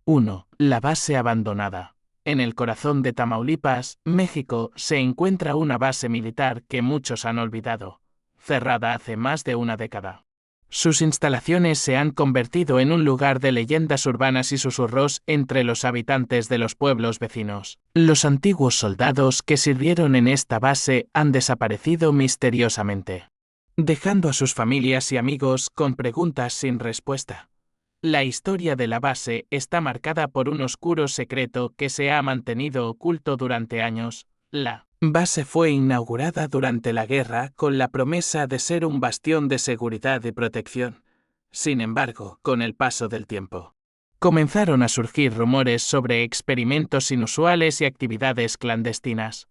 1. La base abandonada. En el corazón de Tamaulipas, México, se encuentra una base militar que muchos han olvidado, cerrada hace más de una década. Sus instalaciones se han convertido en un lugar de leyendas urbanas y susurros entre los habitantes de los pueblos vecinos. Los antiguos soldados que sirvieron en esta base han desaparecido misteriosamente, dejando a sus familias y amigos con preguntas sin respuesta. La historia de la base está marcada por un oscuro secreto que se ha mantenido oculto durante años. La base fue inaugurada durante la guerra con la promesa de ser un bastión de seguridad y protección. Sin embargo, con el paso del tiempo, comenzaron a surgir rumores sobre experimentos inusuales y actividades clandestinas.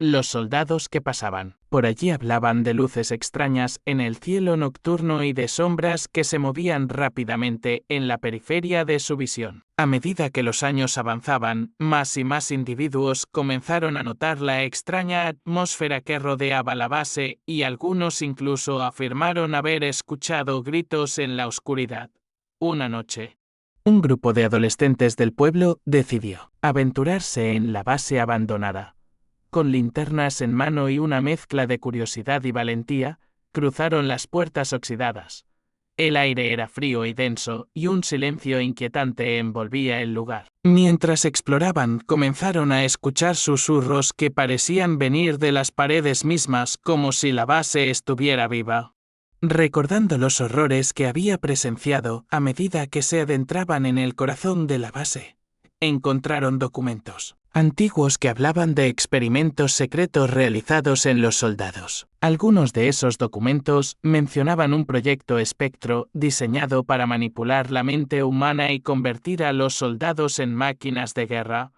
Los soldados que pasaban por allí hablaban de luces extrañas en el cielo nocturno y de sombras que se movían rápidamente en la periferia de su visión. A medida que los años avanzaban, más y más individuos comenzaron a notar la extraña atmósfera que rodeaba la base y algunos incluso afirmaron haber escuchado gritos en la oscuridad. Una noche, un grupo de adolescentes del pueblo decidió aventurarse en la base abandonada. Con linternas en mano y una mezcla de curiosidad y valentía, cruzaron las puertas oxidadas. El aire era frío y denso, y un silencio inquietante envolvía el lugar. Mientras exploraban, comenzaron a escuchar susurros que parecían venir de las paredes mismas, como si la base estuviera viva. Recordando los horrores que había presenciado a medida que se adentraban en el corazón de la base, encontraron documentos antiguos que hablaban de experimentos secretos realizados en los soldados. Algunos de esos documentos mencionaban un proyecto espectro diseñado para manipular la mente humana y convertir a los soldados en máquinas de guerra.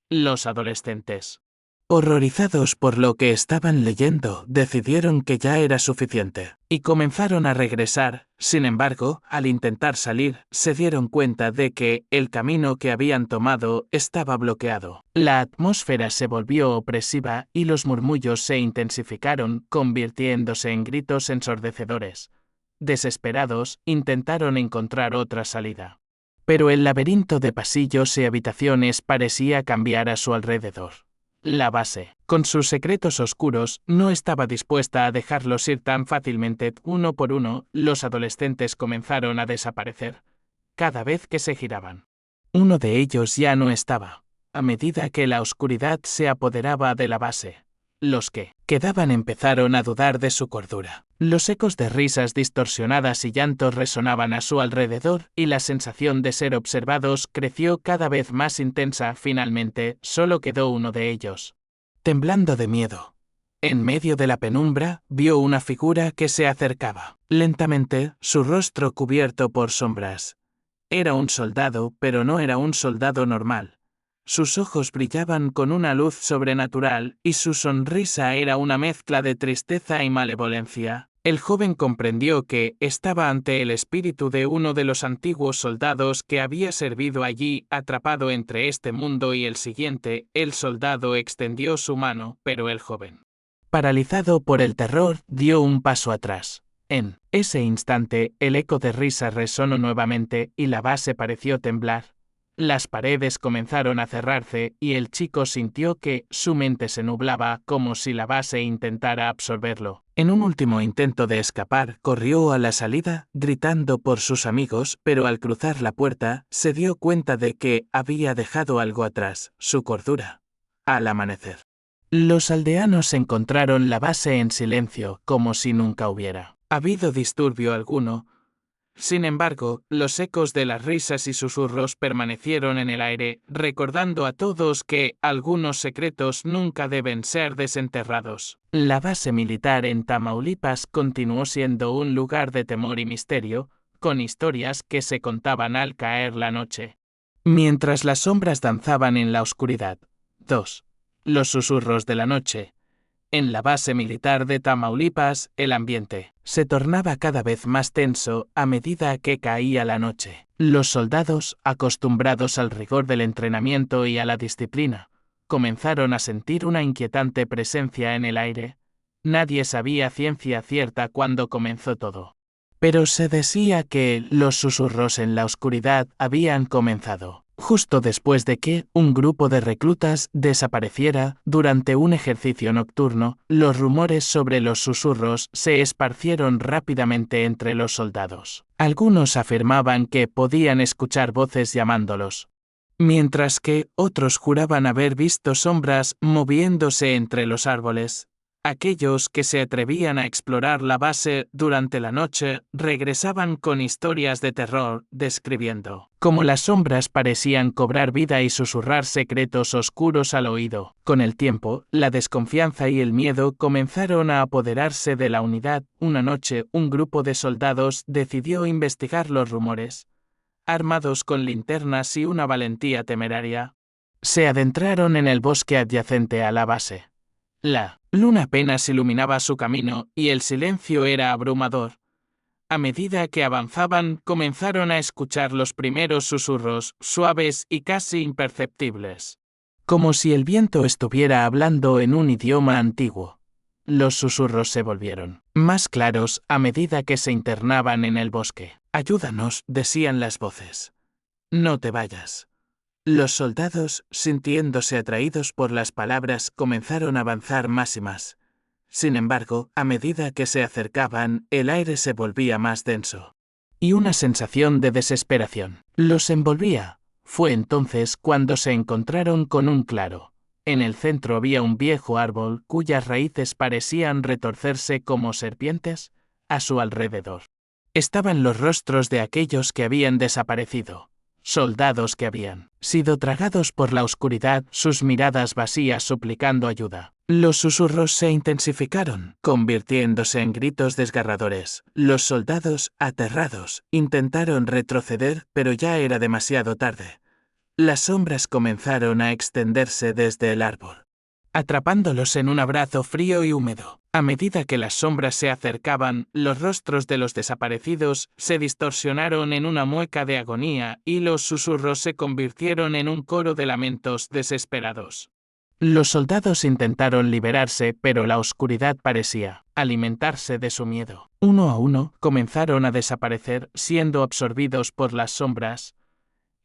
Los adolescentes, horrorizados por lo que estaban leyendo, decidieron que ya era suficiente, y comenzaron a regresar. Sin embargo, al intentar salir, se dieron cuenta de que el camino que habían tomado estaba bloqueado. La atmósfera se volvió opresiva y los murmullos se intensificaron, convirtiéndose en gritos ensordecedores. Desesperados, intentaron encontrar otra salida. Pero el laberinto de pasillos y habitaciones parecía cambiar a su alrededor. La base, con sus secretos oscuros, no estaba dispuesta a dejarlos ir tan fácilmente. Uno por uno, los adolescentes comenzaron a desaparecer. Cada vez que se giraban, uno de ellos ya no estaba. A medida que la oscuridad se apoderaba de la base, los que quedaban empezaron a dudar de su cordura. Los ecos de risas distorsionadas y llantos resonaban a su alrededor y la sensación de ser observados creció cada vez más intensa. Finalmente, solo quedó uno de ellos, temblando de miedo. En medio de la penumbra, vio una figura que se acercaba. Lentamente, su rostro cubierto por sombras. Era un soldado, pero no era un soldado normal. Sus ojos brillaban con una luz sobrenatural, y su sonrisa era una mezcla de tristeza y malevolencia. El joven comprendió que estaba ante el espíritu de uno de los antiguos soldados que había servido allí, atrapado entre este mundo y el siguiente. El soldado extendió su mano, pero el joven, paralizado por el terror, dio un paso atrás. En ese instante, el eco de risa resonó nuevamente y la base pareció temblar. Las paredes comenzaron a cerrarse y el chico sintió que su mente se nublaba, como si la base intentara absorberlo. En un último intento de escapar, corrió a la salida, gritando por sus amigos, pero al cruzar la puerta, se dio cuenta de que había dejado algo atrás: su cordura. Al amanecer, los aldeanos encontraron la base en silencio, como si nunca hubiera habido disturbio alguno. Sin embargo, los ecos de las risas y susurros permanecieron en el aire, recordando a todos que algunos secretos nunca deben ser desenterrados. La base militar en Tamaulipas continuó siendo un lugar de temor y misterio, con historias que se contaban al caer la noche. Mientras las sombras danzaban en la oscuridad. 2. Los susurros de la noche. En la base militar de Tamaulipas, el ambiente se tornaba cada vez más tenso a medida que caía la noche. Los soldados, acostumbrados al rigor del entrenamiento y a la disciplina, comenzaron a sentir una inquietante presencia en el aire. Nadie sabía a ciencia cierta cuándo comenzó todo, pero se decía que los susurros en la oscuridad habían comenzado justo después de que un grupo de reclutas desapareciera durante un ejercicio nocturno, los rumores sobre los susurros se esparcieron rápidamente entre los soldados. Algunos afirmaban que podían escuchar voces llamándolos, mientras que otros juraban haber visto sombras moviéndose entre los árboles. Aquellos que se atrevían a explorar la base durante la noche regresaban con historias de terror, describiendo cómo las sombras parecían cobrar vida y susurrar secretos oscuros al oído. Con el tiempo, la desconfianza y el miedo comenzaron a apoderarse de la unidad. Una noche, un grupo de soldados decidió investigar los rumores. Armados con linternas y una valentía temeraria, se adentraron en el bosque adyacente a la base. La luna apenas iluminaba su camino y el silencio era abrumador. A medida que avanzaban, comenzaron a escuchar los primeros susurros, suaves y casi imperceptibles, como si el viento estuviera hablando en un idioma antiguo. Los susurros se volvieron más claros a medida que se internaban en el bosque. «Ayúdanos», decían las voces. «No te vayas». Los soldados, sintiéndose atraídos por las palabras, comenzaron a avanzar más y más. Sin embargo, a medida que se acercaban, el aire se volvía más denso. Y una sensación de desesperación los envolvía. Fue entonces cuando se encontraron con un claro. En el centro había un viejo árbol cuyas raíces parecían retorcerse como serpientes. A su alrededor estaban los rostros de aquellos que habían desaparecido. Soldados que habían sido tragados por la oscuridad, sus miradas vacías suplicando ayuda. Los susurros se intensificaron, convirtiéndose en gritos desgarradores. Los soldados, aterrados, intentaron retroceder, pero ya era demasiado tarde. Las sombras comenzaron a extenderse desde el árbol, atrapándolos en un abrazo frío y húmedo. A medida que las sombras se acercaban, los rostros de los desaparecidos se distorsionaron en una mueca de agonía y los susurros se convirtieron en un coro de lamentos desesperados. Los soldados intentaron liberarse, pero la oscuridad parecía alimentarse de su miedo. Uno a uno, comenzaron a desaparecer, siendo absorbidos por las sombras.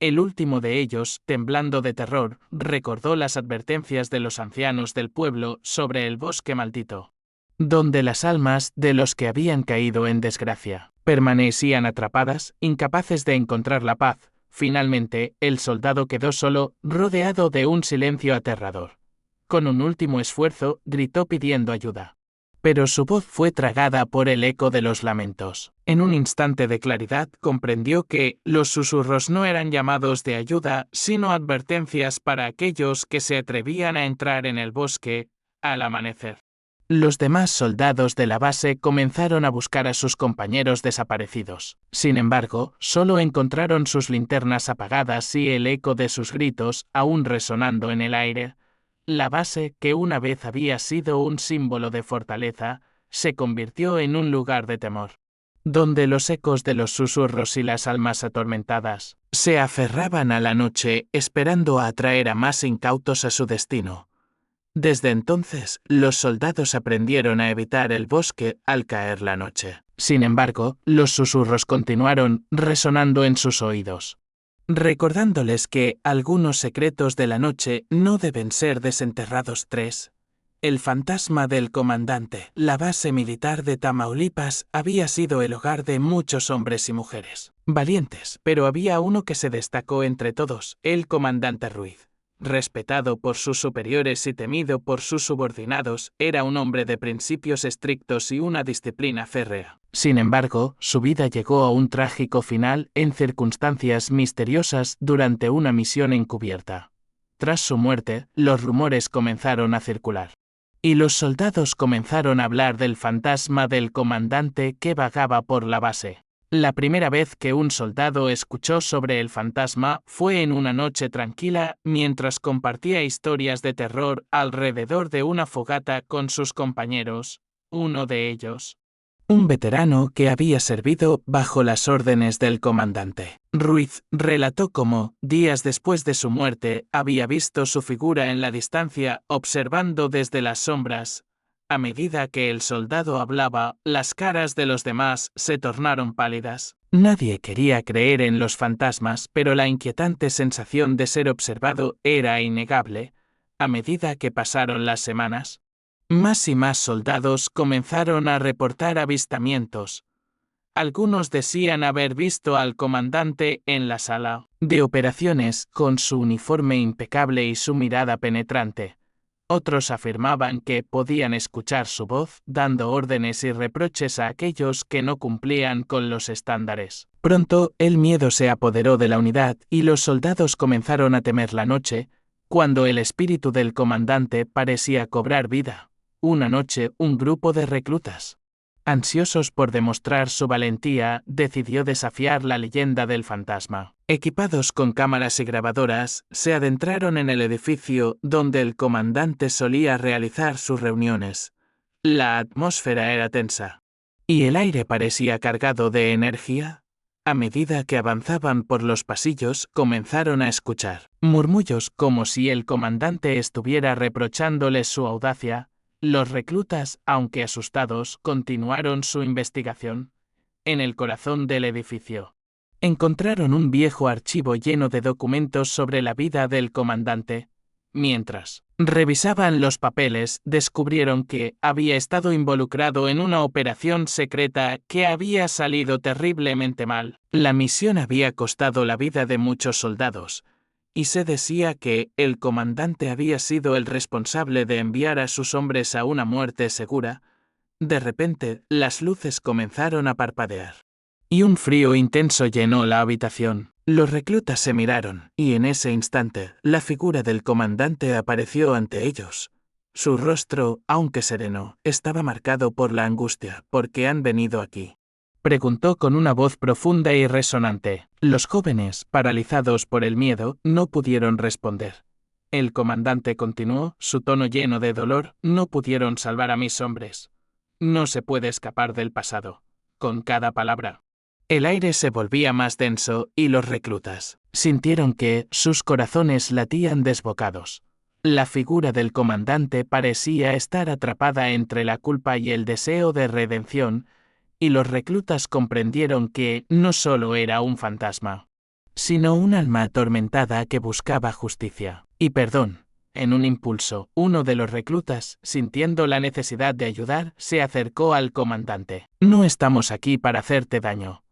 El último de ellos, temblando de terror, recordó las advertencias de los ancianos del pueblo sobre el bosque maldito, donde las almas de los que habían caído en desgracia permanecían atrapadas, incapaces de encontrar la paz. Finalmente, el soldado quedó solo, rodeado de un silencio aterrador. Con un último esfuerzo, gritó pidiendo ayuda. Pero su voz fue tragada por el eco de los lamentos. En un instante de claridad comprendió que los susurros no eran llamados de ayuda, sino advertencias para aquellos que se atrevían a entrar en el bosque al amanecer. Los demás soldados de la base comenzaron a buscar a sus compañeros desaparecidos. Sin embargo, solo encontraron sus linternas apagadas y el eco de sus gritos aún resonando en el aire. La base, que una vez había sido un símbolo de fortaleza, se convirtió en un lugar de temor, donde los ecos de los susurros y las almas atormentadas se aferraban a la noche, esperando a atraer a más incautos a su destino. Desde entonces, los soldados aprendieron a evitar el bosque al caer la noche. Sin embargo, los susurros continuaron resonando en sus oídos, recordándoles que algunos secretos de la noche no deben ser desenterrados. 3. El fantasma del comandante. La base militar de Tamaulipas había sido el hogar de muchos hombres y mujeres valientes, pero había uno que se destacó entre todos, el comandante Ruiz. Respetado por sus superiores y temido por sus subordinados, era un hombre de principios estrictos y una disciplina férrea. Sin embargo, su vida llegó a un trágico final en circunstancias misteriosas durante una misión encubierta. Tras su muerte, los rumores comenzaron a circular, y los soldados comenzaron a hablar del fantasma del comandante que vagaba por la base. La primera vez que un soldado escuchó sobre el fantasma fue en una noche tranquila, mientras compartía historias de terror alrededor de una fogata con sus compañeros. Uno de ellos, un veterano que había servido bajo las órdenes del comandante Ruiz, relató cómo, días después de su muerte, había visto su figura en la distancia, observando desde las sombras A medida que el soldado hablaba, las caras de los demás se tornaron pálidas. Nadie quería creer en los fantasmas, pero la inquietante sensación de ser observado era innegable. A medida que pasaron las semanas, más y más soldados comenzaron a reportar avistamientos. Algunos decían haber visto al comandante en la sala de operaciones con su uniforme impecable y su mirada penetrante. Otros afirmaban que podían escuchar su voz dando órdenes y reproches a aquellos que no cumplían con los estándares. Pronto, el miedo se apoderó de la unidad y los soldados comenzaron a temer la noche, cuando el espíritu del comandante parecía cobrar vida. Una noche, un grupo de reclutas, ansiosos por demostrar su valentía, decidió desafiar la leyenda del fantasma. Equipados con cámaras y grabadoras, se adentraron en el edificio donde el comandante solía realizar sus reuniones. La atmósfera era tensa, y el aire parecía cargado de energía. A medida que avanzaban por los pasillos, comenzaron a escuchar murmullos como si el comandante estuviera reprochándoles su audacia. Los reclutas, aunque asustados, continuaron su investigación. En el corazón del edificio, encontraron un viejo archivo lleno de documentos sobre la vida del comandante. Mientras revisaban los papeles, descubrieron que había estado involucrado en una operación secreta que había salido terriblemente mal. La misión había costado la vida de muchos soldados, y se decía que el comandante había sido el responsable de enviar a sus hombres a una muerte segura. De repente, las luces comenzaron a parpadear, y un frío intenso llenó la habitación. Los reclutas se miraron, y en ese instante, la figura del comandante apareció ante ellos. Su rostro, aunque sereno, estaba marcado por la angustia. ¿Por qué han venido aquí?, preguntó con una voz profunda y resonante. Los jóvenes, paralizados por el miedo, no pudieron responder. El comandante continuó, su tono lleno de dolor: no pudieron salvar a mis hombres. No se puede escapar del pasado. Con cada palabra, el aire se volvía más denso y los reclutas sintieron que sus corazones latían desbocados. La figura del comandante parecía estar atrapada entre la culpa y el deseo de redención, y los reclutas comprendieron que no solo era un fantasma, sino un alma atormentada que buscaba justicia y perdón. En un impulso, uno de los reclutas, sintiendo la necesidad de ayudar, se acercó al comandante. No estamos aquí para hacerte daño.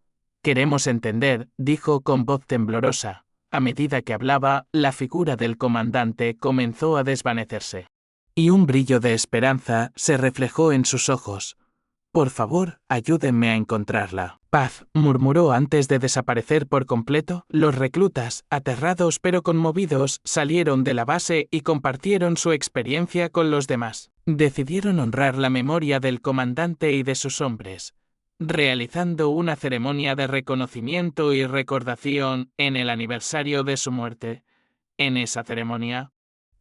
Queremos entender, dijo con voz temblorosa. A medida que hablaba, la figura del comandante comenzó a desvanecerse, y un brillo de esperanza se reflejó en sus ojos. Por favor, ayúdenme a encontrarla. Paz, murmuró antes de desaparecer por completo. Los reclutas, aterrados pero conmovidos, salieron de la base y compartieron su experiencia con los demás. Decidieron honrar la memoria del comandante y de sus hombres, realizando una ceremonia de reconocimiento y recordación en el aniversario de su muerte. En esa ceremonia,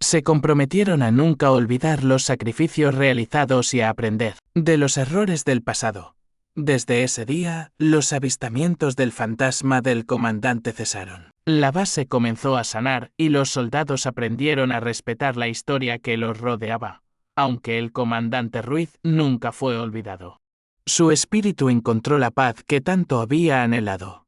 se comprometieron a nunca olvidar los sacrificios realizados y a aprender de los errores del pasado. Desde ese día, los avistamientos del fantasma del comandante cesaron. La base comenzó a sanar y los soldados aprendieron a respetar la historia que los rodeaba, aunque el comandante Ruiz nunca fue olvidado. Su espíritu encontró la paz que tanto había anhelado.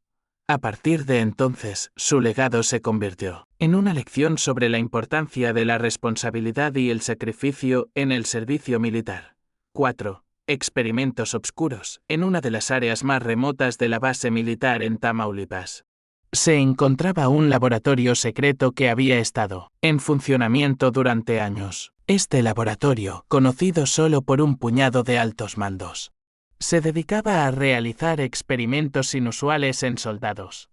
A partir de entonces, su legado se convirtió en una lección sobre la importancia de la responsabilidad y el sacrificio en el servicio militar. 4. Experimentos oscuros. En una de las áreas más remotas de la base militar en Tamaulipas, se encontraba un laboratorio secreto que había estado en funcionamiento durante años. Este laboratorio, conocido solo por un puñado de altos mandos, se dedicaba a realizar experimentos inusuales en soldados.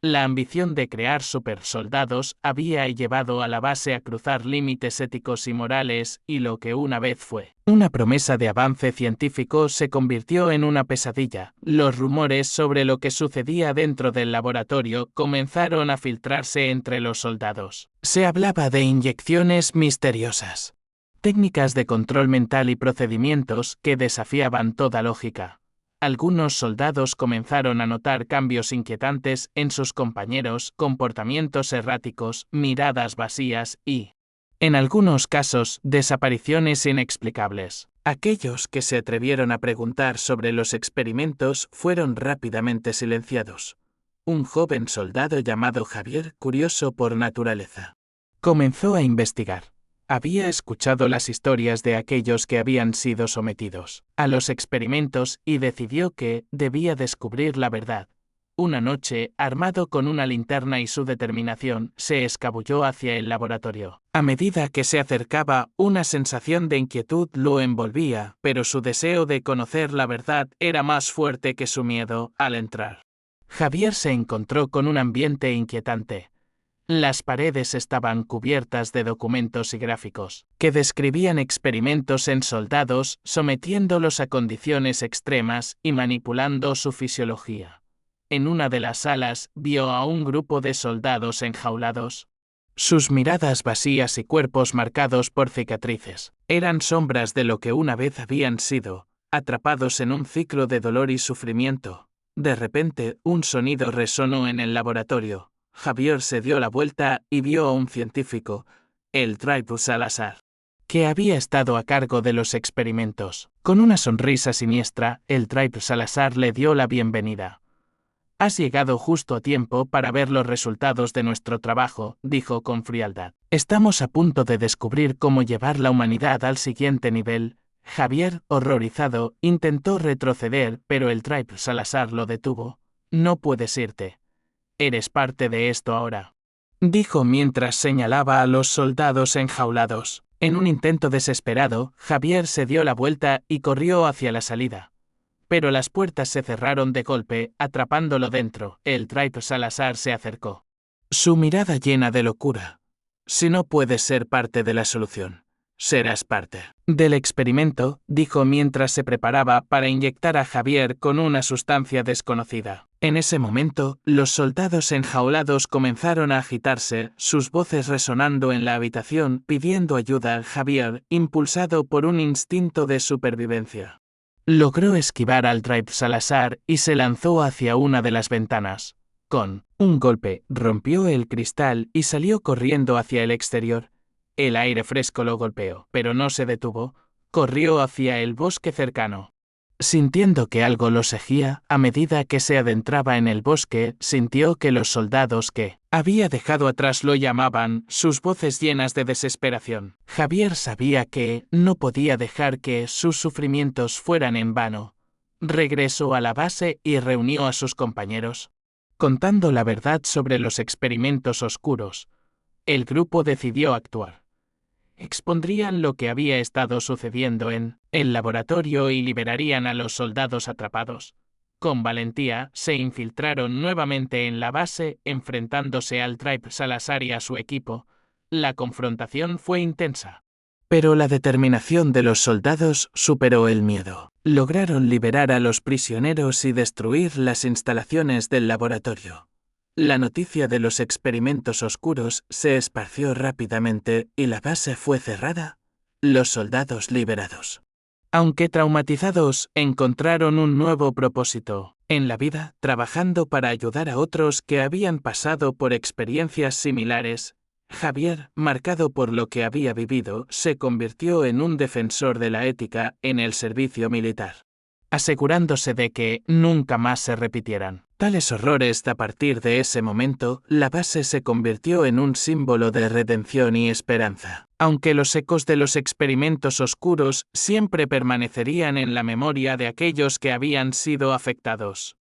La ambición de crear supersoldados había llevado a la base a cruzar límites éticos y morales, y lo que una vez fue una promesa de avance científico se convirtió en una pesadilla. Los rumores sobre lo que sucedía dentro del laboratorio comenzaron a filtrarse entre los soldados. Se hablaba de inyecciones misteriosas, técnicas de control mental y procedimientos que desafiaban toda lógica. Algunos soldados comenzaron a notar cambios inquietantes en sus compañeros, comportamientos erráticos, miradas vacías y, en algunos casos, desapariciones inexplicables. Aquellos que se atrevieron a preguntar sobre los experimentos fueron rápidamente silenciados. Un joven soldado llamado Javier, curioso por naturaleza, comenzó a investigar. Había escuchado las historias de aquellos que habían sido sometidos a los experimentos y decidió que debía descubrir la verdad. Una noche, armado con una linterna y su determinación, se escabulló hacia el laboratorio. A medida que se acercaba, una sensación de inquietud lo envolvía, pero su deseo de conocer la verdad era más fuerte que su miedo al entrar. Javier se encontró con un ambiente inquietante. Las paredes estaban cubiertas de documentos y gráficos que describían experimentos en soldados, sometiéndolos a condiciones extremas y manipulando su fisiología. En una de las salas vio a un grupo de soldados enjaulados. Sus miradas vacías y cuerpos marcados por cicatrices eran sombras de lo que una vez habían sido, atrapados en un ciclo de dolor y sufrimiento. De repente, un sonido resonó en el laboratorio. Javier se dio la vuelta y vio a un científico, el Traip Salazar, que había estado a cargo de los experimentos. Con una sonrisa siniestra, el Traip Salazar le dio la bienvenida. «Has llegado justo a tiempo para ver los resultados de nuestro trabajo», dijo con frialdad. «Estamos a punto de descubrir cómo llevar la humanidad al siguiente nivel». Javier, horrorizado, intentó retroceder, pero el Traip Salazar lo detuvo. «No puedes irte. Eres parte de esto ahora», dijo mientras señalaba a los soldados enjaulados. En un intento desesperado, Javier se dio la vuelta y corrió hacia la salida. Pero las puertas se cerraron de golpe, atrapándolo dentro. El Traip Salazar se acercó, su mirada llena de locura. «Si no puedes ser parte de la solución, serás parte del experimento», dijo mientras se preparaba para inyectar a Javier con una sustancia desconocida. En ese momento, los soldados enjaulados comenzaron a agitarse, sus voces resonando en la habitación pidiendo ayuda a Javier, impulsado por un instinto de supervivencia. Logró esquivar al Traip Salazar y se lanzó hacia una de las ventanas. Con un golpe, rompió el cristal y salió corriendo hacia el exterior. El aire fresco lo golpeó, pero no se detuvo. Corrió hacia el bosque cercano. Sintiendo que algo lo seguía, a medida que se adentraba en el bosque, sintió que los soldados que había dejado atrás lo llamaban, sus voces llenas de desesperación. Javier sabía que no podía dejar que sus sufrimientos fueran en vano. Regresó a la base y reunió a sus compañeros. Contando la verdad sobre los experimentos oscuros, el grupo decidió actuar. Expondrían lo que había estado sucediendo en el laboratorio y liberarían a los soldados atrapados. Con valentía, se infiltraron nuevamente en la base, enfrentándose al Traip Salazar y a su equipo. La confrontación fue intensa. Pero la determinación de los soldados superó el miedo. Lograron liberar a los prisioneros y destruir las instalaciones del laboratorio. La noticia de los experimentos oscuros se esparció rápidamente y la base fue cerrada. Los soldados liberados, aunque traumatizados, encontraron un nuevo propósito en la vida, trabajando para ayudar a otros que habían pasado por experiencias similares. Javier, marcado por lo que había vivido, se convirtió en un defensor de la ética en el servicio militar, asegurándose de que nunca más se repitieran tales horrores. A partir de ese momento, la base se convirtió en un símbolo de redención y esperanza. Aunque los ecos de los experimentos oscuros siempre permanecerían en la memoria de aquellos que habían sido afectados.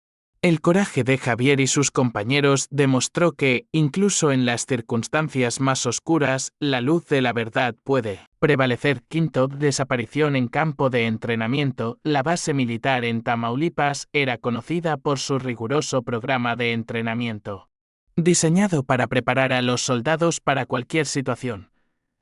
El coraje de Javier y sus compañeros demostró que, incluso en las circunstancias más oscuras, la luz de la verdad puede prevalecer. Quinto, desaparición en campo de entrenamiento. La base militar en Tamaulipas era conocida por su riguroso programa de entrenamiento, diseñado para preparar a los soldados para cualquier situación.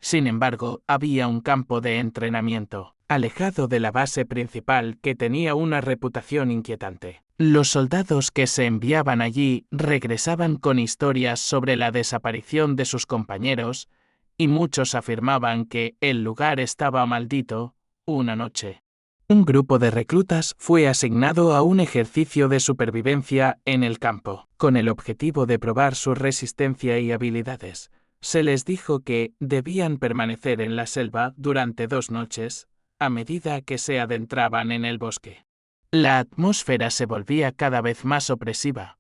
Sin embargo, había un campo de entrenamiento alejado de la base principal que tenía una reputación inquietante. Los soldados que se enviaban allí regresaban con historias sobre la desaparición de sus compañeros, y muchos afirmaban que el lugar estaba maldito. Una noche, un grupo de reclutas fue asignado a un ejercicio de supervivencia en el campo, con el objetivo de probar su resistencia y habilidades. Se les dijo que debían permanecer en la selva durante 2 noches. a medida que se adentraban en el bosque. La atmósfera se volvía cada vez más opresiva.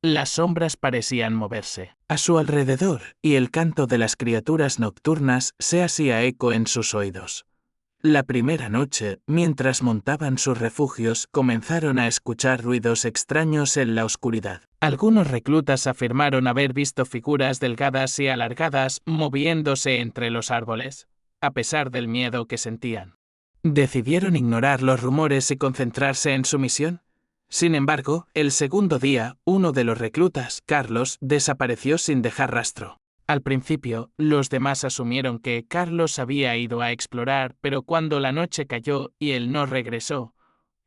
Las sombras parecían moverse a su alrededor y el canto de las criaturas nocturnas se hacía eco en sus oídos. La primera noche, mientras montaban sus refugios, comenzaron a escuchar ruidos extraños en la oscuridad. Algunos reclutas afirmaron haber visto figuras delgadas y alargadas moviéndose entre los árboles, a pesar del miedo que sentían. ¿Decidieron ignorar los rumores y concentrarse en su misión? Sin embargo, el segundo día, uno de los reclutas, Carlos, desapareció sin dejar rastro. Al principio, los demás asumieron que Carlos había ido a explorar, pero cuando la noche cayó y él no regresó,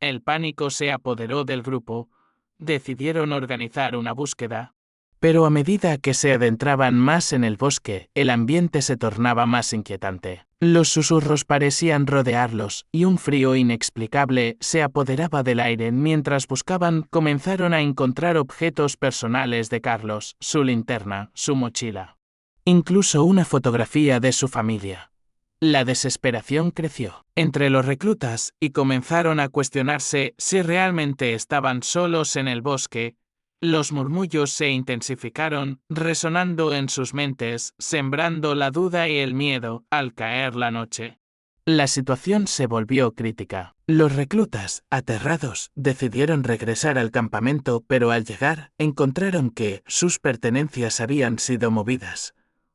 el pánico se apoderó del grupo. Decidieron organizar una búsqueda. Pero a medida que se adentraban más en el bosque, el ambiente se tornaba más inquietante. Los susurros parecían rodearlos, y un frío inexplicable se apoderaba del aire mientras buscaban. Comenzaron a encontrar objetos personales de Carlos, su linterna, su mochila. Incluso una fotografía de su familia. La desesperación creció entre los reclutas y comenzaron a cuestionarse si realmente estaban solos en el bosque. Los murmullos se intensificaron, resonando en sus mentes, sembrando la duda y el miedo al caer la noche. La situación se volvió crítica. Los reclutas, aterrados, decidieron regresar al campamento, pero al llegar, encontraron que sus pertenencias habían sido movidas.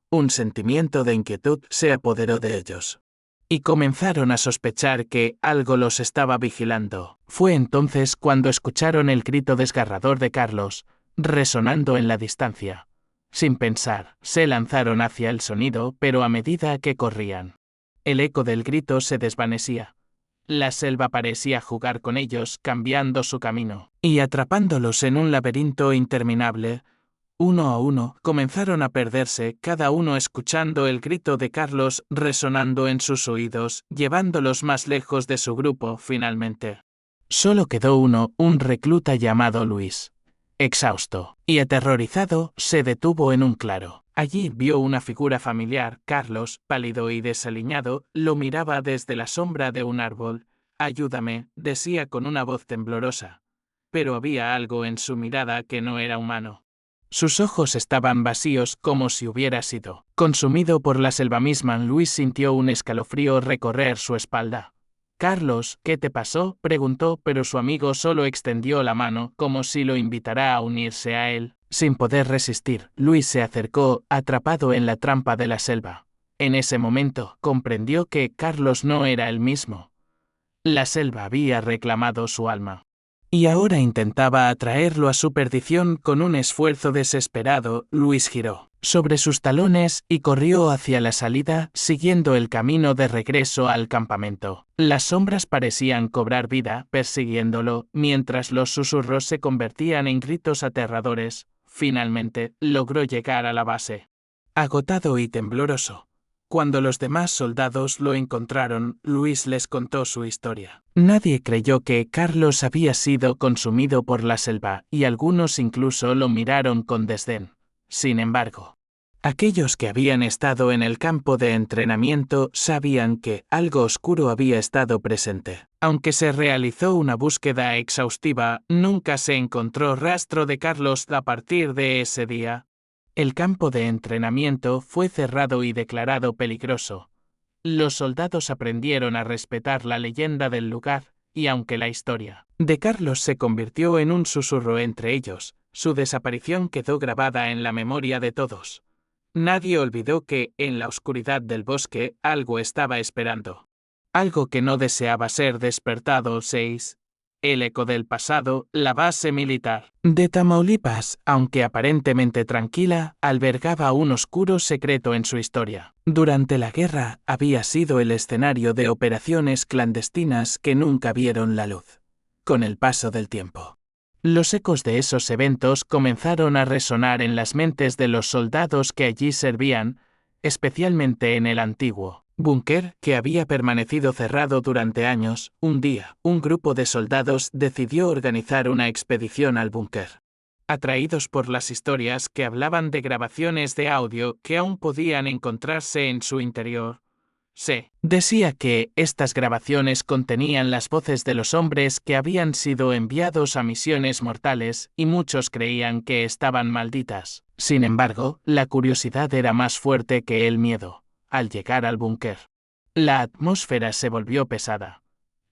Un sentimiento de inquietud se apoderó de ellos. Y comenzaron a sospechar que algo los estaba vigilando. Fue entonces cuando escucharon el grito desgarrador de Carlos, resonando en la distancia. Sin pensar, se lanzaron hacia el sonido, pero a medida que corrían, el eco del grito se desvanecía. La selva parecía jugar con ellos, cambiando su camino y atrapándolos en un laberinto interminable. Uno a uno, comenzaron a perderse, cada uno escuchando el grito de Carlos resonando en sus oídos, llevándolos más lejos de su grupo, finalmente. Solo quedó uno, un recluta llamado Luis. Exhausto y aterrorizado, se detuvo en un claro. Allí vio una figura familiar. Carlos, pálido y desaliñado, lo miraba desde la sombra de un árbol. «Ayúdame», decía con una voz temblorosa. Pero había algo en su mirada que no era humano. Sus ojos estaban vacíos, como si hubiera sido consumido por la selva misma. Luis sintió un escalofrío recorrer su espalda. «Carlos, ¿qué te pasó?», preguntó, pero su amigo solo extendió la mano, como si lo invitara a unirse a él. Sin poder resistir, Luis se acercó, atrapado en la trampa de la selva. En ese momento, comprendió que Carlos no era el mismo. La selva había reclamado su alma. Y ahora intentaba atraerlo a su perdición con un esfuerzo desesperado. Luis giró sobre sus talones y corrió hacia la salida, siguiendo el camino de regreso al campamento. Las sombras parecían cobrar vida, persiguiéndolo, mientras los susurros se convertían en gritos aterradores. Finalmente, logró llegar a la base. Agotado y tembloroso. Cuando los demás soldados lo encontraron, Luis les contó su historia. Nadie creyó que Carlos había sido consumido por la selva, y algunos incluso lo miraron con desdén. Sin embargo, aquellos que habían estado en el campo de entrenamiento sabían que algo oscuro había estado presente. Aunque se realizó una búsqueda exhaustiva, nunca se encontró rastro de Carlos a partir de ese día. El campo de entrenamiento fue cerrado y declarado peligroso. Los soldados aprendieron a respetar la leyenda del lugar, y aunque la historia de Carlos se convirtió en un susurro entre ellos, su desaparición quedó grabada en la memoria de todos. Nadie olvidó que, en la oscuridad del bosque, algo estaba esperando. Algo que no deseaba ser despertado. 6. El eco del pasado, la base militar de Tamaulipas, aunque aparentemente tranquila, albergaba un oscuro secreto en su historia. Durante la guerra, había sido el escenario de operaciones clandestinas que nunca vieron la luz. Con el paso del tiempo, los ecos de esos eventos comenzaron a resonar en las mentes de los soldados que allí servían, especialmente en el antiguo búnker, que había permanecido cerrado durante años. Un día, un grupo de soldados decidió organizar una expedición al búnker. Atraídos por las historias que hablaban de grabaciones de audio que aún podían encontrarse en su interior, Se decía que estas grabaciones contenían las voces de los hombres que habían sido enviados a misiones mortales y muchos creían que estaban malditas. Sin embargo, la curiosidad era más fuerte que el miedo. Al llegar al búnker, la atmósfera se volvió pesada.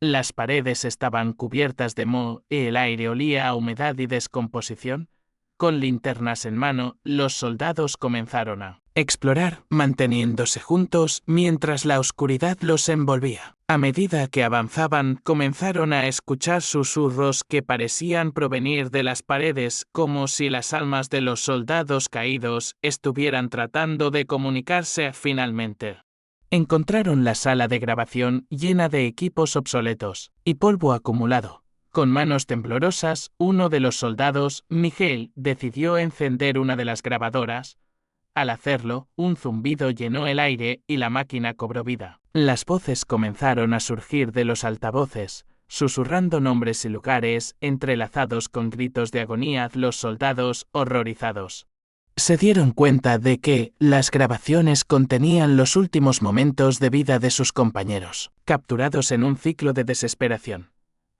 Las paredes estaban cubiertas de moho y el aire olía a humedad y descomposición. Con linternas en mano, los soldados comenzaron a explorar, manteniéndose juntos mientras la oscuridad los envolvía. A medida que avanzaban, comenzaron a escuchar susurros que parecían provenir de las paredes, como si las almas de los soldados caídos estuvieran tratando de comunicarse finalmente. Encontraron la sala de grabación llena de equipos obsoletos y polvo acumulado. Con manos temblorosas, uno de los soldados, Miguel, decidió encender una de las grabadoras. Al hacerlo, un zumbido llenó el aire y la máquina cobró vida. Las voces comenzaron a surgir de los altavoces, susurrando nombres y lugares, entrelazados con gritos de agonía. Los soldados, horrorizados, se dieron cuenta de que las grabaciones contenían los últimos momentos de vida de sus compañeros, capturados en un ciclo de desesperación.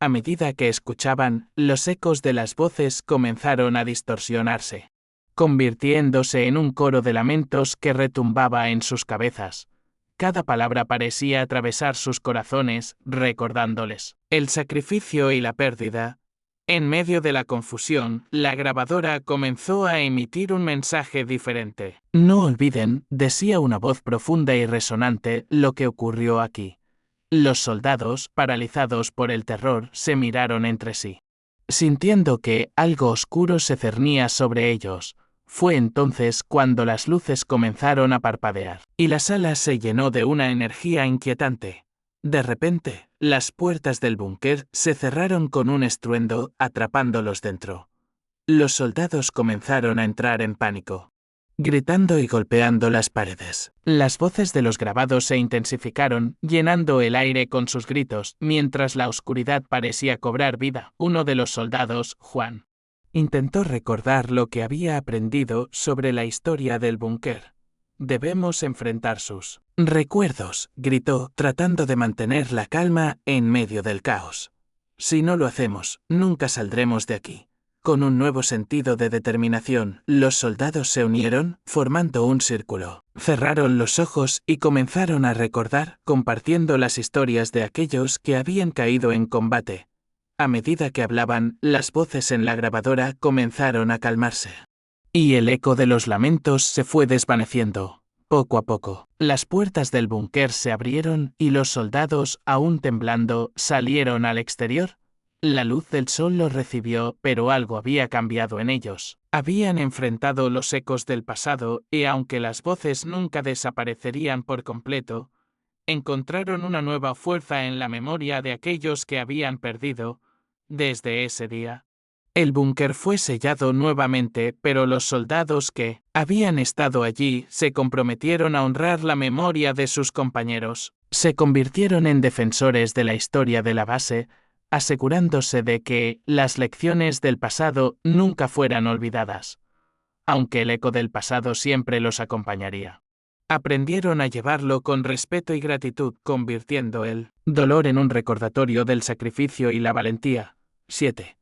A medida que escuchaban, los ecos de las voces comenzaron a distorsionarse, convirtiéndose en un coro de lamentos que retumbaba en sus cabezas. Cada palabra parecía atravesar sus corazones, recordándoles el sacrificio y la pérdida. En medio de la confusión, la grabadora comenzó a emitir un mensaje diferente. No olviden, decía una voz profunda y resonante, lo que ocurrió aquí. Los soldados, paralizados por el terror, se miraron entre sí, sintiendo que algo oscuro se cernía sobre ellos. Fue entonces cuando las luces comenzaron a parpadear, y la sala se llenó de una energía inquietante. De repente, las puertas del búnker se cerraron con un estruendo, atrapándolos dentro. Los soldados comenzaron a entrar en pánico, gritando y golpeando las paredes. Las voces de los grabados se intensificaron, llenando el aire con sus gritos, mientras la oscuridad parecía cobrar vida. Uno de los soldados, Juan, intentó recordar lo que había aprendido sobre la historia del búnker. Debemos enfrentar sus recuerdos, gritó, tratando de mantener la calma en medio del caos. Si no lo hacemos, nunca saldremos de aquí. Con un nuevo sentido de determinación, los soldados se unieron, formando un círculo. Cerraron los ojos y comenzaron a recordar, compartiendo las historias de aquellos que habían caído en combate. A medida que hablaban, las voces en la grabadora comenzaron a calmarse, y el eco de los lamentos se fue desvaneciendo. Poco a poco, las puertas del búnker se abrieron y los soldados, aún temblando, salieron al exterior. La luz del sol los recibió, pero algo había cambiado en ellos. Habían enfrentado los ecos del pasado y aunque las voces nunca desaparecerían por completo, encontraron una nueva fuerza en la memoria de aquellos que habían perdido. Desde ese día, el búnker fue sellado nuevamente, pero los soldados que habían estado allí se comprometieron a honrar la memoria de sus compañeros. Se convirtieron en defensores de la historia de la base, asegurándose de que las lecciones del pasado nunca fueran olvidadas, aunque el eco del pasado siempre los acompañaría. Aprendieron a llevarlo con respeto y gratitud, convirtiendo el dolor en un recordatorio del sacrificio y la valentía. 7.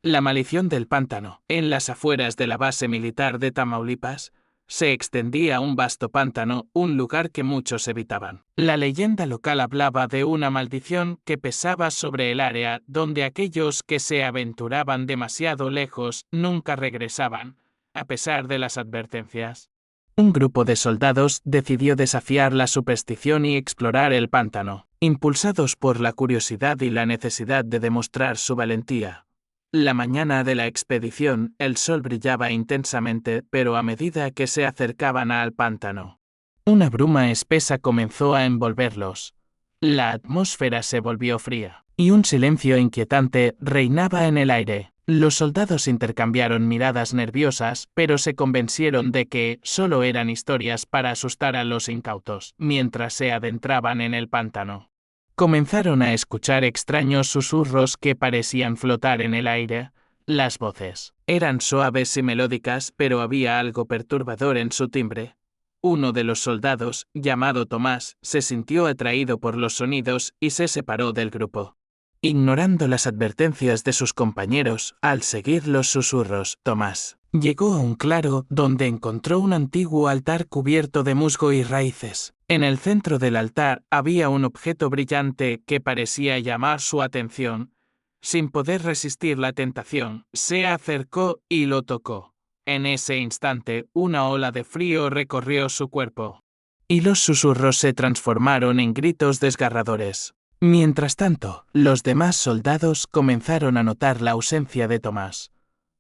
La maldición del pantano. En las afueras de la base militar de Tamaulipas, se extendía un vasto pantano, un lugar que muchos evitaban. La leyenda local hablaba de una maldición que pesaba sobre el área, donde aquellos que se aventuraban demasiado lejos nunca regresaban, a pesar de las advertencias. Un grupo de soldados decidió desafiar la superstición y explorar el pantano, impulsados por la curiosidad y la necesidad de demostrar su valentía. La mañana de la expedición, el sol brillaba intensamente, pero a medida que se acercaban al pantano, una bruma espesa comenzó a envolverlos. La atmósfera se volvió fría, y un silencio inquietante reinaba en el aire. Los soldados intercambiaron miradas nerviosas, pero se convencieron de que solo eran historias para asustar a los incautos, mientras se adentraban en el pantano. Comenzaron a escuchar extraños susurros que parecían flotar en el aire. Las voces eran suaves y melódicas, pero había algo perturbador en su timbre. Uno de los soldados, llamado Tomás, se sintió atraído por los sonidos y se separó del grupo. Ignorando las advertencias de sus compañeros, al seguir los susurros, Tomás llegó a un claro donde encontró un antiguo altar cubierto de musgo y raíces. En el centro del altar había un objeto brillante que parecía llamar su atención. Sin poder resistir la tentación, se acercó y lo tocó. En ese instante, una ola de frío recorrió su cuerpo, y los susurros se transformaron en gritos desgarradores. Mientras tanto, los demás soldados comenzaron a notar la ausencia de Tomás.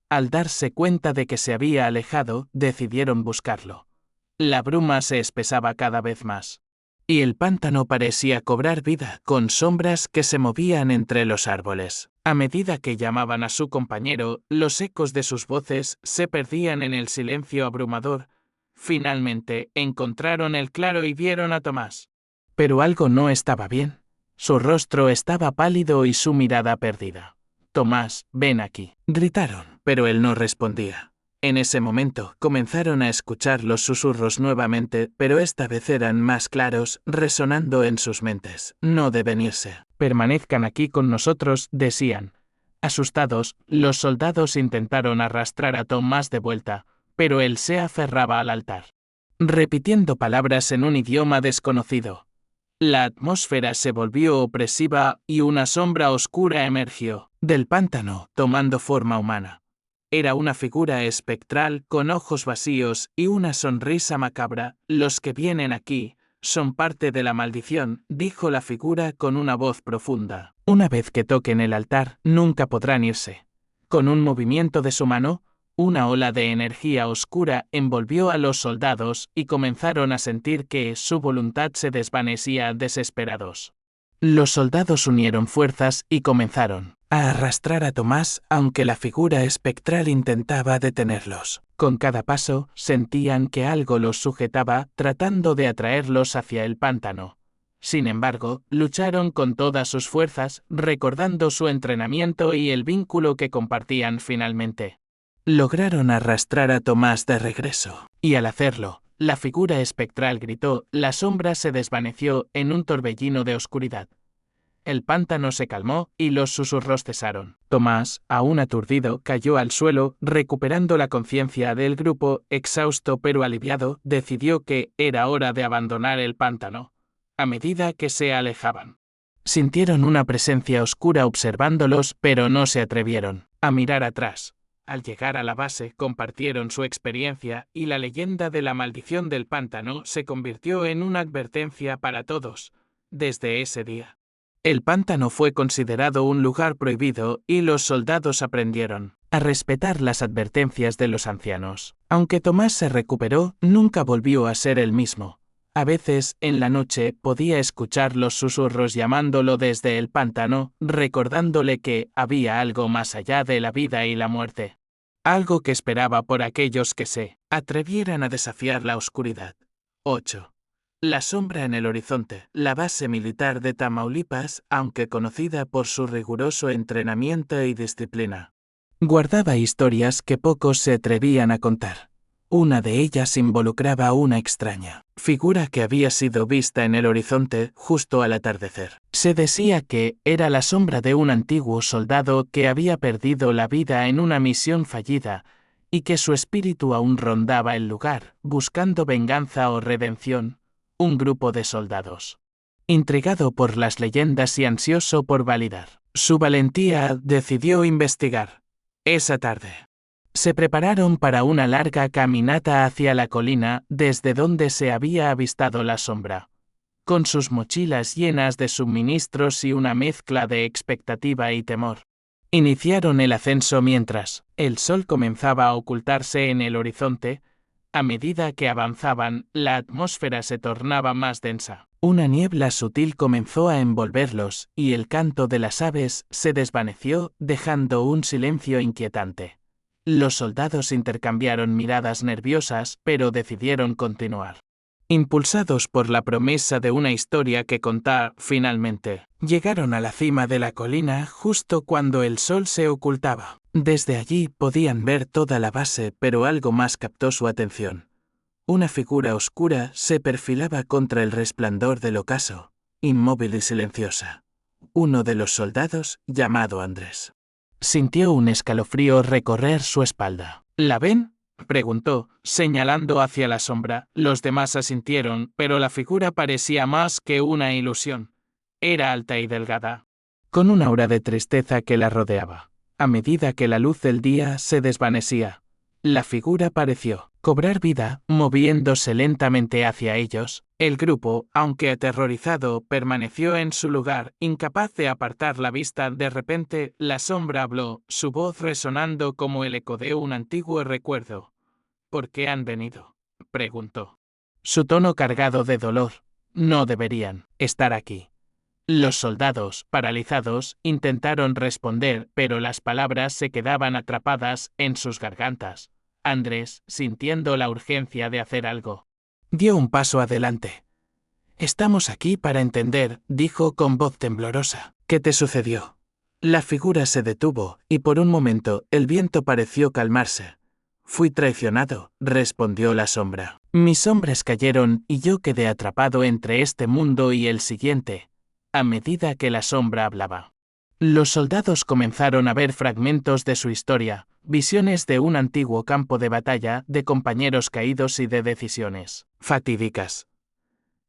Al darse cuenta de que se había alejado, decidieron buscarlo. La bruma se espesaba cada vez más, y el pántano parecía cobrar vida, con sombras que se movían entre los árboles. A medida que llamaban a su compañero, los ecos de sus voces se perdían en el silencio abrumador. Finalmente, encontraron el claro y vieron a Tomás. Pero algo no estaba bien. Su rostro estaba pálido y su mirada perdida. «Tomás, ven aquí», gritaron, pero él no respondía. En ese momento, comenzaron a escuchar los susurros nuevamente, pero esta vez eran más claros, resonando en sus mentes. «No deben irse. Permanezcan aquí con nosotros», decían. Asustados, los soldados intentaron arrastrar a Tomás de vuelta, pero él se aferraba al altar, repitiendo palabras en un idioma desconocido. La atmósfera se volvió opresiva y una sombra oscura emergió del pántano, tomando forma humana. Era una figura espectral con ojos vacíos y una sonrisa macabra. «Los que vienen aquí son parte de la maldición», dijo la figura con una voz profunda. «Una vez que toquen el altar, nunca podrán irse». Con un movimiento de su mano, una ola de energía oscura envolvió a los soldados y comenzaron a sentir que su voluntad se desvanecía desesperados. Los soldados unieron fuerzas y comenzaron a arrastrar a Tomás, aunque la figura espectral intentaba detenerlos. Con cada paso, sentían que algo los sujetaba, tratando de atraerlos hacia el pántano. Sin embargo, lucharon con todas sus fuerzas, recordando su entrenamiento y el vínculo que compartían finalmente. Lograron arrastrar a Tomás de regreso, y al hacerlo, la figura espectral gritó, la sombra se desvaneció en un torbellino de oscuridad. El pántano se calmó y los susurros cesaron. Tomás, aún aturdido, cayó al suelo, recuperando la conciencia del grupo, exhausto pero aliviado, decidió que era hora de abandonar el pántano. A medida que se alejaban, sintieron una presencia oscura observándolos, pero no se atrevieron a mirar atrás. Al llegar a la base, compartieron su experiencia y la leyenda de la maldición del pántano se convirtió en una advertencia para todos. Desde ese día, el pántano fue considerado un lugar prohibido y los soldados aprendieron a respetar las advertencias de los ancianos. Aunque Tomás se recuperó, nunca volvió a ser el mismo. A veces, en la noche, podía escuchar los susurros llamándolo desde el pántano, recordándole que había algo más allá de la vida y la muerte. Algo que esperaba por aquellos que se atrevieran a desafiar la oscuridad. 8. La sombra en el horizonte. La base militar de Tamaulipas, aunque conocida por su riguroso entrenamiento y disciplina, guardaba historias que pocos se atrevían a contar. Una de ellas involucraba a una extraña figura que había sido vista en el horizonte justo al atardecer. Se decía que era la sombra de un antiguo soldado que había perdido la vida en una misión fallida y que su espíritu aún rondaba el lugar, buscando venganza o redención. Un grupo de soldados, intrigado por las leyendas y ansioso por validar su valentía, decidió investigar. Esa tarde, se prepararon para una larga caminata hacia la colina desde donde se había avistado la sombra. Con sus mochilas llenas de suministros y una mezcla de expectativa y temor, iniciaron el ascenso mientras el sol comenzaba a ocultarse en el horizonte. A medida que avanzaban, la atmósfera se tornaba más densa. Una niebla sutil comenzó a envolverlos y el canto de las aves se desvaneció, dejando un silencio inquietante. Los soldados intercambiaron miradas nerviosas, pero decidieron continuar. Impulsados por la promesa de una historia que contar, finalmente, llegaron a la cima de la colina justo cuando el sol se ocultaba. Desde allí podían ver toda la base, pero algo más captó su atención. Una figura oscura se perfilaba contra el resplandor del ocaso, inmóvil y silenciosa. Uno de los soldados, llamado Andrés. Sintió un escalofrío recorrer su espalda. ¿La ven?, preguntó, señalando hacia la sombra. Los demás asintieron, pero la figura parecía más que una ilusión. Era alta y delgada, con una aura de tristeza que la rodeaba. A medida que la luz del día se desvanecía, la figura pareció cobrar vida, moviéndose lentamente hacia ellos. El grupo, aunque aterrorizado, permaneció en su lugar, incapaz de apartar la vista. De repente, la sombra habló, su voz resonando como el eco de un antiguo recuerdo. ¿Por qué han venido?, preguntó. Su tono cargado de dolor. No deberían estar aquí. Los soldados, paralizados, intentaron responder, pero las palabras se quedaban atrapadas en sus gargantas. Andrés, sintiendo la urgencia de hacer algo, dio un paso adelante. Estamos aquí para entender, dijo con voz temblorosa. ¿Qué te sucedió? La figura se detuvo, y por un momento el viento pareció calmarse. Fui traicionado, respondió la sombra. Mis hombres cayeron y yo quedé atrapado entre este mundo y el siguiente. A medida que la sombra hablaba, los soldados comenzaron a ver fragmentos de su historia, visiones de un antiguo campo de batalla, de compañeros caídos y de decisiones fatídicas.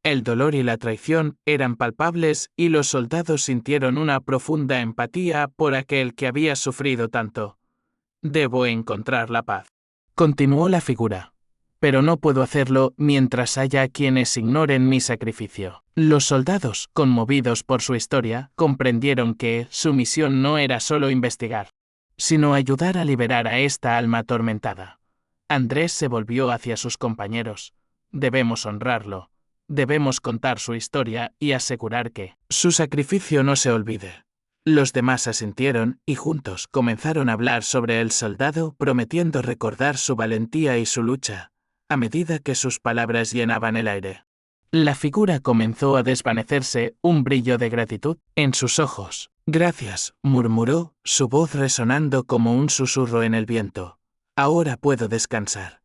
El dolor y la traición eran palpables y los soldados sintieron una profunda empatía por aquel que había sufrido tanto. Debo encontrar la paz, continuó la figura. Pero no puedo hacerlo mientras haya quienes ignoren mi sacrificio. Los soldados, conmovidos por su historia, comprendieron que su misión no era solo investigar, sino ayudar a liberar a esta alma atormentada. Andrés se volvió hacia sus compañeros. Debemos honrarlo. Debemos contar su historia y asegurar que su sacrificio no se olvide. Los demás asintieron y juntos comenzaron a hablar sobre el soldado, prometiendo recordar su valentía y su lucha, a medida que sus palabras llenaban el aire. La figura comenzó a desvanecerse, un brillo de gratitud en sus ojos. Gracias, murmuró, su voz resonando como un susurro en el viento. Ahora puedo descansar.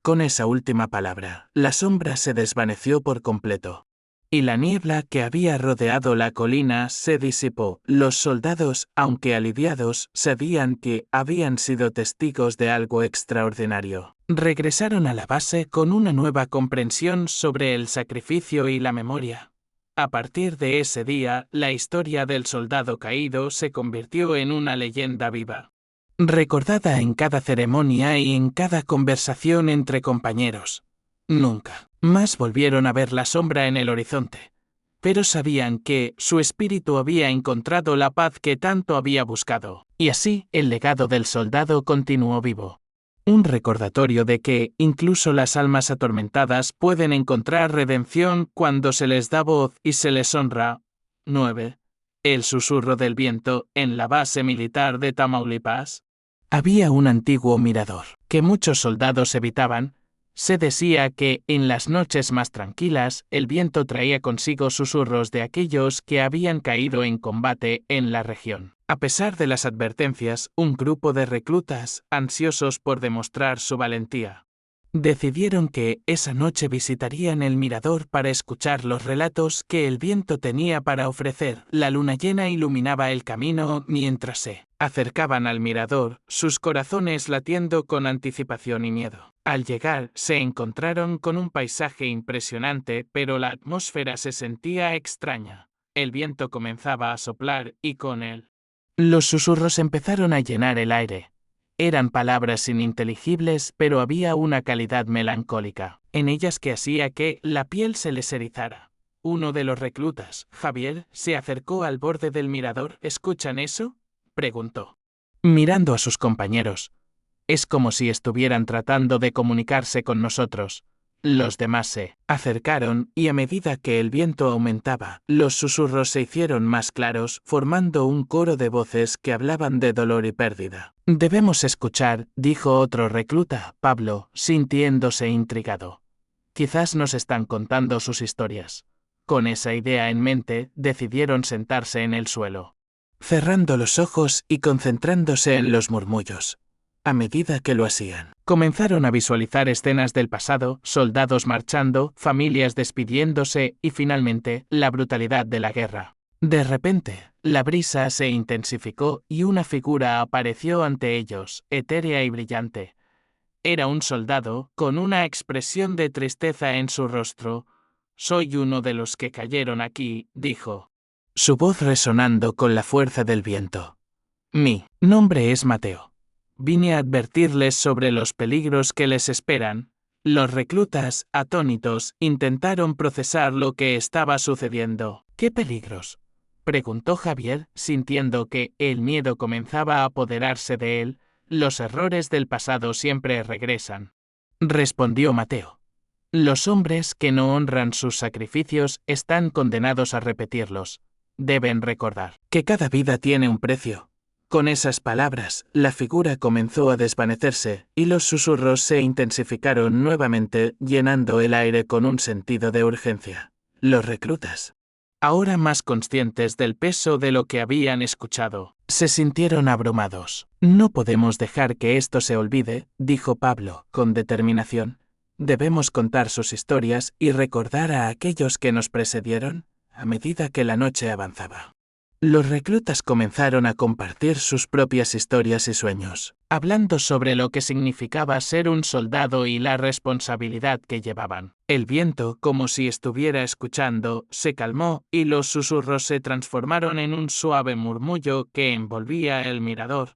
Con esa última palabra, la sombra se desvaneció por completo, y la niebla que había rodeado la colina se disipó. Los soldados, aunque aliviados, sabían que habían sido testigos de algo extraordinario. Regresaron a la base con una nueva comprensión sobre el sacrificio y la memoria. A partir de ese día, la historia del soldado caído se convirtió en una leyenda viva, recordada en cada ceremonia y en cada conversación entre compañeros. Nunca más volvieron a ver la sombra en el horizonte, pero sabían que su espíritu había encontrado la paz que tanto había buscado, y así el legado del soldado continuó vivo. Un recordatorio de que incluso las almas atormentadas pueden encontrar redención cuando se les da voz y se les honra. 9. El susurro del viento en la base militar de Tamaulipas. Había un antiguo mirador que muchos soldados evitaban. Se decía que, en las noches más tranquilas, el viento traía consigo susurros de aquellos que habían caído en combate en la región. A pesar de las advertencias, un grupo de reclutas, ansiosos por demostrar su valentía, decidieron que esa noche visitarían el mirador para escuchar los relatos que el viento tenía para ofrecer. La luna llena iluminaba el camino mientras se acercaban al mirador, sus corazones latiendo con anticipación y miedo. Al llegar, se encontraron con un paisaje impresionante, pero la atmósfera se sentía extraña. El viento comenzaba a soplar y con él los susurros empezaron a llenar el aire. Eran palabras ininteligibles, pero había una calidad melancólica en ellas que hacía que la piel se les erizara. Uno de los reclutas, Javier, se acercó al borde del mirador. ¿Escuchan eso?, preguntó, mirando a sus compañeros. Es como si estuvieran tratando de comunicarse con nosotros. Los demás se acercaron y a medida que el viento aumentaba, los susurros se hicieron más claros, formando un coro de voces que hablaban de dolor y pérdida. Debemos escuchar, dijo otro recluta, Pablo, sintiéndose intrigado. Quizás nos están contando sus historias. Con esa idea en mente, decidieron sentarse en el suelo, cerrando los ojos y concentrándose en los murmullos. A medida que lo hacían, comenzaron a visualizar escenas del pasado, soldados marchando, familias despidiéndose y finalmente la brutalidad de la guerra. De repente, la brisa se intensificó y una figura apareció ante ellos, etérea y brillante. Era un soldado, con una expresión de tristeza en su rostro. «Soy uno de los que cayeron aquí», dijo, su voz resonando con la fuerza del viento. «Mi nombre es Mateo. Vine a advertirles sobre los peligros que les esperan». Los reclutas, atónitos, intentaron procesar lo que estaba sucediendo. «¿Qué peligros?», preguntó Javier, sintiendo que el miedo comenzaba a apoderarse de él. «Los errores del pasado siempre regresan», respondió Mateo. «Los hombres que no honran sus sacrificios están condenados a repetirlos. Deben recordar que cada vida tiene un precio». Con esas palabras, la figura comenzó a desvanecerse y los susurros se intensificaron nuevamente, llenando el aire con un sentido de urgencia. Los reclutas, ahora más conscientes del peso de lo que habían escuchado, se sintieron abrumados. «No podemos dejar que esto se olvide», dijo Pablo, con determinación. «Debemos contar sus historias y recordar a aquellos que nos precedieron». A medida que la noche avanzaba, los reclutas comenzaron a compartir sus propias historias y sueños, hablando sobre lo que significaba ser un soldado y la responsabilidad que llevaban. El viento, como si estuviera escuchando, se calmó y los susurros se transformaron en un suave murmullo que envolvía el mirador.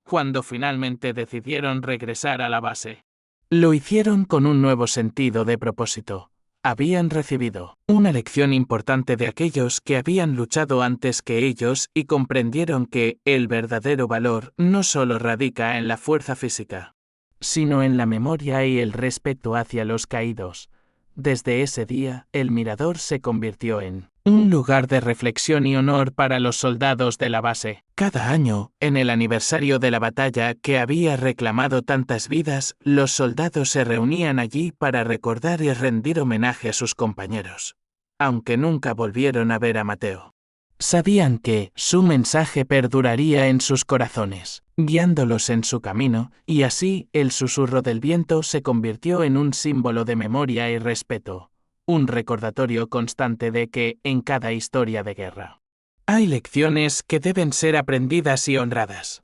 Cuando finalmente decidieron regresar a la base, lo hicieron con un nuevo sentido de propósito. Habían recibido una lección importante de aquellos que habían luchado antes que ellos y comprendieron que el verdadero valor no solo radica en la fuerza física, sino en la memoria y el respeto hacia los caídos. Desde ese día, el mirador se convirtió en un lugar de reflexión y honor para los soldados de la base. Cada año, en el aniversario de la batalla que había reclamado tantas vidas, los soldados se reunían allí para recordar y rendir homenaje a sus compañeros. Aunque nunca volvieron a ver a Mateo, sabían que su mensaje perduraría en sus corazones, guiándolos en su camino, y así el susurro del viento se convirtió en un símbolo de memoria y respeto, un recordatorio constante de que, en cada historia de guerra, hay lecciones que deben ser aprendidas y honradas.